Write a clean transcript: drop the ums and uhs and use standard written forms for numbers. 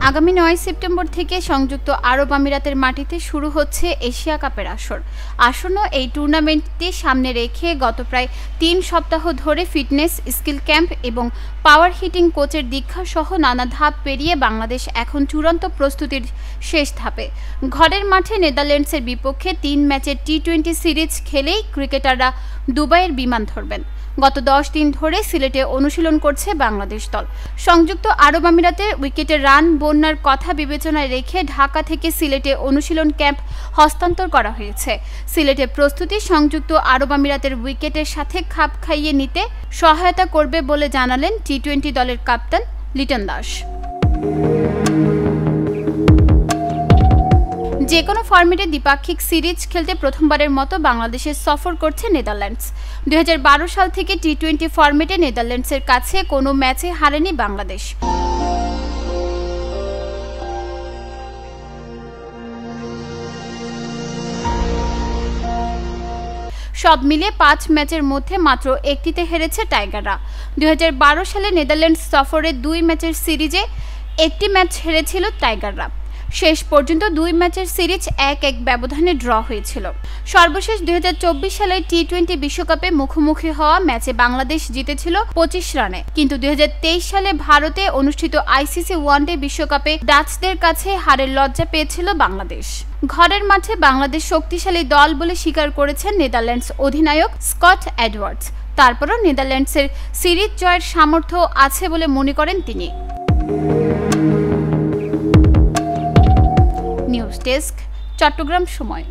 আগামী ৯ সেপ্টেম্বর থেকে সংযুক্ত আরব আমিরাতের মাটিতে শুরু হচ্ছে এশিয়া কাপের আসর। আসন্ন এই টুর্নামেন্টটি সামনে রেখে গত প্রায় ৩ সপ্তাহ ধরে ফিটনেস, স্কিল ক্যাম্প এবং পাওয়ার হিটিং কোচের দীক্ষা সহ নানা ধাপ পেরিয়ে বাংলাদেশ এখন চূড়ান্ত প্রস্তুতির শেষ ধাপে। ঘরের মাঠে নেদারল্যান্ডসের বিপক্ষে ৩ ম্যাচের টি-20 সিরিজ খেলেই ক্রিকেটাররা দুবাইয়ের বিমান ধরবেন। গত ১০ দিন ধরে সিলেটে অনুশীলন করছে বাংলাদেশ দল। সংযুক্ত আরব আমিরাতের উইকেটের রান বন্যার কথা বিবেচনায় রেখে ঢাকা থেকে সিলেটে অনুশীলন ক্যাম্প হস্তান্তর করা হয়েছে। সিলেটের প্রস্তুতি সংযুক্ত আরব আমিরাতের উইকেটের সাথে খাপ খাইয়ে নিতে সহায়তা করবে বলে জানালেন টি-20 দলের কাপ্তান লিটন দাস। যে কোনো ফরম্যাটে দ্বিপাক্ষিক সিরিজ খেলতে প্রথমবারের মতো বাংলাদেশের সফর করছে নেদারল্যান্ডস। ২০১২ সাল থেকে টি-20 ফরম্যাটে নেদারল্যান্ডসের কাছে কোনো ম্যাচে হারেনি বাংলাদেশ। সব মিলিয়ে ৫ ম্যাচের মধ্যে মাত্র একটিতে হেরেছে টাইগাররা। ২০১২ সালে নেদারল্যান্ডস সফরে ২ ম্যাচের সিরিজে একটি ম্যাচ হেরেছিল টাইগাররা। শেষ পর্যন্ত ২ ম্যাচের সিরিজ ১-১ ব্যবধানে ড্র হয়েছিল। সর্বশেষ ২০২৪ সালের টি-20 বিশ্বকাপে মুখোমুখি হওয়া ম্যাচে বাংলাদেশ জিতেছিল ২৫ রানে। কিন্তু ২০২৩ সালে ভারতে অনুষ্ঠিত আইসিসি ওয়ানডে বিশ্বকাপে ডাচদের কাছে হারের লজ্জা পেয়েছিল বাংলাদেশ। ঘরের মাঠে বাংলাদেশ শক্তিশালী দল বলে স্বীকার করেছেন নেদারল্যান্ডস অধিনায়ক স্কট এডওয়ার্ডস। তারপরও নেদারল্যান্ডসের সিরিজ জয়ের সামর্থ্য আছে বলে মনে করেন তিনি। নিউজ ডেস্ক, চট্টগ্রাম সময়।